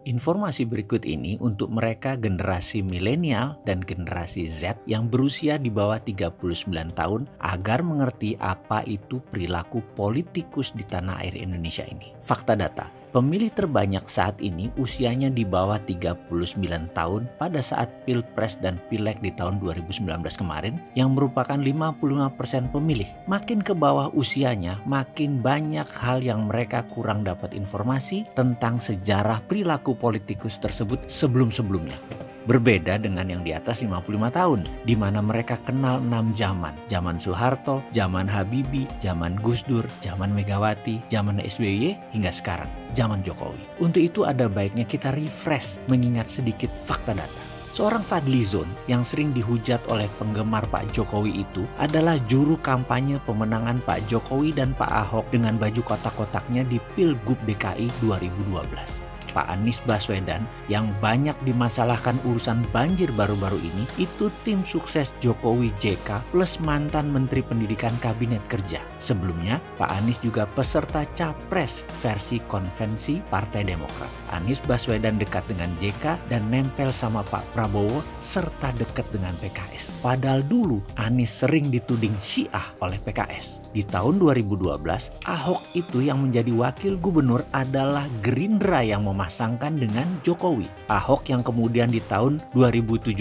Informasi berikut ini untuk mereka generasi milenial dan generasi Z yang berusia di bawah 39 tahun agar mengerti apa itu perilaku politikus di tanah air Indonesia ini. Fakta data, pemilih terbanyak saat ini usianya di bawah 39 tahun pada saat Pilpres dan Pileg di tahun 2019 kemarin yang merupakan 55% pemilih. Makin ke bawah usianya, makin banyak hal yang mereka kurang dapat informasi tentang sejarah perilaku politikus tersebut sebelum-sebelumnya. Berbeda dengan yang di atas 55 tahun, di mana mereka kenal 6 zaman. Zaman Soeharto, zaman Habibie, zaman Gus Dur, zaman Megawati, zaman SBY, hingga sekarang, zaman Jokowi. Untuk itu ada baiknya kita refresh mengingat sedikit fakta data. Seorang Fadlizon yang sering dihujat oleh penggemar Pak Jokowi itu adalah juru kampanye pemenangan Pak Jokowi dan Pak Ahok dengan baju kotak-kotaknya di Pilgub DKI 2012. Pak Anies Baswedan yang banyak dimasalahkan urusan banjir baru-baru ini itu tim sukses Jokowi JK plus mantan Menteri Pendidikan Kabinet Kerja. Sebelumnya Pak Anies juga peserta Capres versi konvensi Partai Demokrat. Anies Baswedan dekat dengan JK dan nempel sama Pak Prabowo serta dekat dengan PKS. Padahal dulu Anies sering dituding Syiah oleh PKS. Di tahun 2012 Ahok itu yang menjadi wakil gubernur adalah Gerindra yang memasangkan dengan Jokowi. Ahok yang kemudian di tahun 2017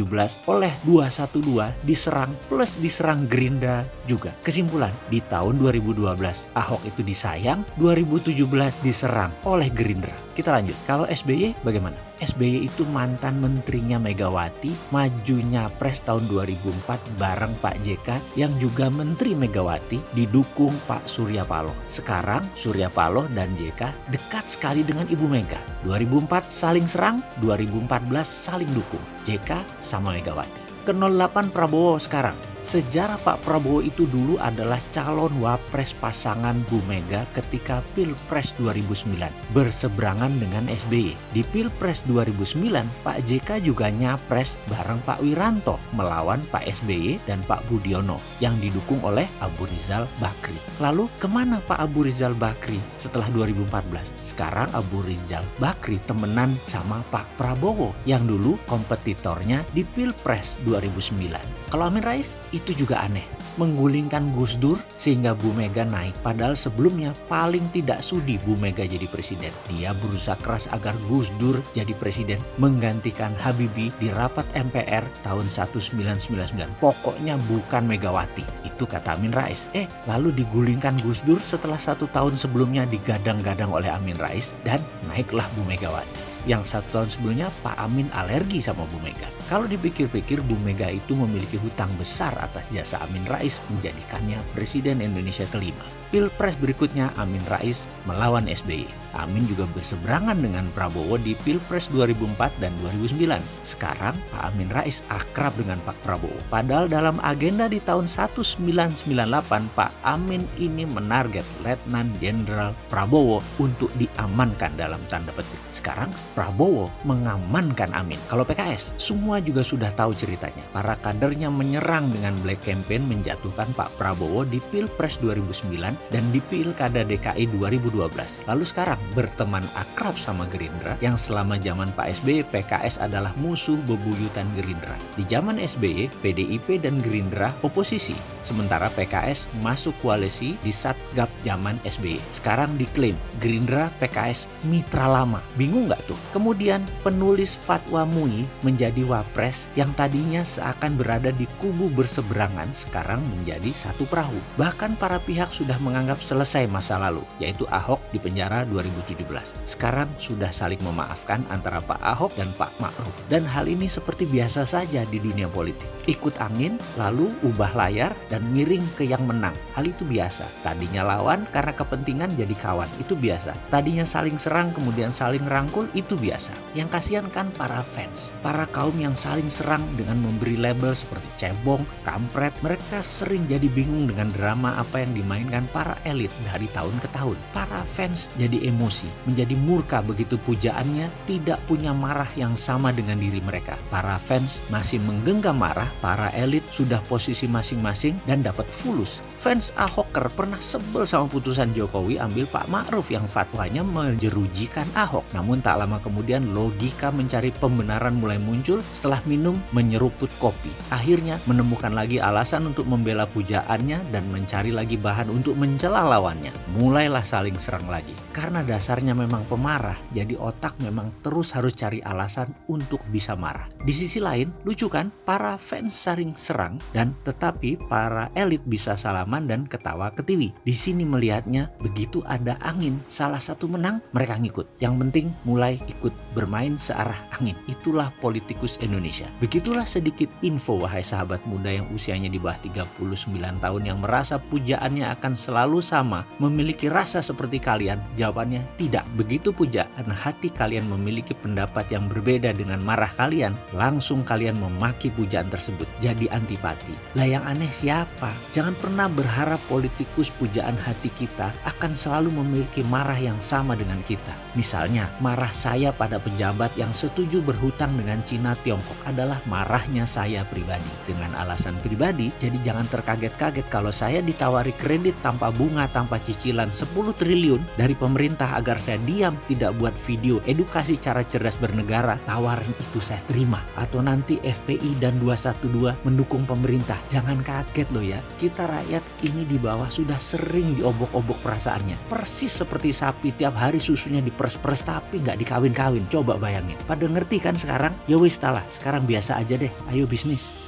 oleh 212 diserang plus diserang Gerindra juga. Kesimpulan, di tahun 2012 Ahok itu disayang, 2017 diserang oleh Gerindra. Kita lanjut, kalau SBY bagaimana? SBY itu mantan menterinya Megawati, maju nyapres tahun 2004 bareng Pak JK yang juga menteri Megawati didukung Pak Surya Paloh. Sekarang Surya Paloh dan JK dekat sekali dengan Ibu Mega. 2004 saling serang, 2014 saling dukung. JK sama Megawati. Ke 08 Prabowo sekarang. Sejarah Pak Prabowo itu dulu adalah calon wapres pasangan Bu Mega ketika Pilpres 2009 berseberangan dengan SBY. Di Pilpres 2009 Pak JK juga nyapres bareng Pak Wiranto melawan Pak SBY dan Pak Budiono yang didukung oleh Abu Rizal Bakri. Lalu kemana Pak Abu Rizal Bakri setelah 2014? Sekarang Abu Rizal Bakri temenan sama Pak Prabowo yang dulu kompetitornya di Pilpres 2009. Kalau Amin Rais itu juga aneh, menggulingkan Gus Dur sehingga Bu Mega naik. Padahal sebelumnya paling tidak sudi Bu Mega jadi presiden. Dia berusaha keras agar Gus Dur jadi presiden menggantikan Habibie di rapat MPR tahun 1999. Pokoknya bukan Megawati, itu kata Amin Rais. Lalu digulingkan Gus Dur setelah 1 tahun sebelumnya digadang-gadang oleh Amin Rais dan naiklah Bu Megawati. Yang 1 tahun sebelumnya Pak Amin alergi sama Bu Mega. Kalau dipikir-pikir Bu Mega itu memiliki hutang besar atas jasa Amin Rais menjadikannya Presiden Indonesia kelima. Pilpres berikutnya Amin Rais melawan SBY. Amin juga berseberangan dengan Prabowo di Pilpres 2004 dan 2009. Sekarang Pak Amin Rais akrab dengan Pak Prabowo. Padahal dalam agenda di tahun 1998 Pak Amin ini menarget Letnan Jenderal Prabowo untuk diamankan dalam tanda petik. Sekarang Prabowo mengamankan Amin. Kalau PKS semua juga sudah tahu ceritanya. Para kadernya menyerang dengan black campaign menjatuhkan Pak Prabowo di Pilpres 2009 dan di Pilkada DKI 2012. Lalu sekarang berteman akrab sama Gerindra yang selama zaman Pak SBY PKS adalah musuh bebuyutan Gerindra. Di zaman SBY PDIP dan Gerindra oposisi, sementara PKS masuk koalisi di Satgap zaman SBY. Sekarang diklaim Gerindra PKS mitra lama. Bingung nggak tuh? Kemudian penulis Fatwa MUI menjadi wapres yang tadinya seakan berada di kubu berseberangan sekarang menjadi satu perahu. Bahkan para pihak sudah menganggap selesai masa lalu, yaitu Ahok di penjara 2017. Sekarang sudah saling memaafkan antara Pak Ahok dan Pak Ma'ruf. Dan hal ini seperti biasa saja di dunia politik. Ikut angin, lalu ubah layar dan miring ke yang menang. Hal itu biasa. Tadinya lawan karena kepentingan jadi kawan, itu biasa. Tadinya saling serang kemudian saling rangkul, itu biasa. Yang kasihan kan para fans, para kaum yang saling serang dengan memberi label seperti cebong, kampret. Mereka sering jadi bingung dengan drama apa yang dimainkan para elit dari tahun ke tahun. Para fans jadi emosi, menjadi murka begitu pujaannya tidak punya marah yang sama dengan diri mereka. Para fans masih menggenggam marah, para elit sudah posisi masing-masing dan dapat fulus. Fans Ahoker pernah sebel sama putusan Jokowi ambil Pak Ma'ruf yang fatwanya menjerujikan Ahok. Namun tak lama kemudian logika mencari pembenaran mulai muncul setelah minum menyeruput kopi. Akhirnya menemukan lagi alasan untuk membela pujaannya dan mencari lagi bahan untuk mencela lawannya. Mulailah saling serang lagi. Karena dasarnya memang pemarah, jadi otak memang terus harus cari alasan untuk bisa marah. Di sisi lain, lucu kan? Para fans saling serang dan tetapi para elit bisa salaman dan ketawa ketiwi. Di sini melihatnya begitu ada angin, salah satu menang, mereka ngikut. Yang penting mulai ikut bermain searah angin. Itulah politikus Indonesia. Begitulah sedikit info wahai sahabat muda yang usianya di bawah 39 tahun yang merasa pujaannya akan selalu sama, memiliki rasa seperti kalian. Jawabannya tidak. Begitu pujaan hati kalian memiliki pendapat yang berbeda dengan marah kalian, langsung kalian memaki pujaan tersebut, jadi antipati. Lah yang aneh siapa? Jangan pernah berharap politikus pujaan hati kita akan selalu memiliki marah yang sama dengan kita. Misalnya, marah saya pada pejabat yang setuju berhutang dengan Cina Tiongkok adalah marahnya saya pribadi. Dengan alasan pribadi, jadi jangan terkaget-kaget kalau saya ditawari kredit tanpa bunga, tanpa cicilan 10 triliun dari pemerintah agar saya diam, tidak buat video edukasi cara cerdas bernegara. Tawaran itu saya terima. Atau nanti FPI dan 212 mendukung pemerintah. Jangan kaget loh ya, kita rakyat ini di bawah sudah sering diobok-obok perasaannya. Persis seperti sapi, tiap hari susunya diperes-peres tapi nggak dikawin-kawin. Coba bayangin. Pada ngerti kan sekarang? Ya wis lah, sekarang biasa aja deh. Ayo bisnis.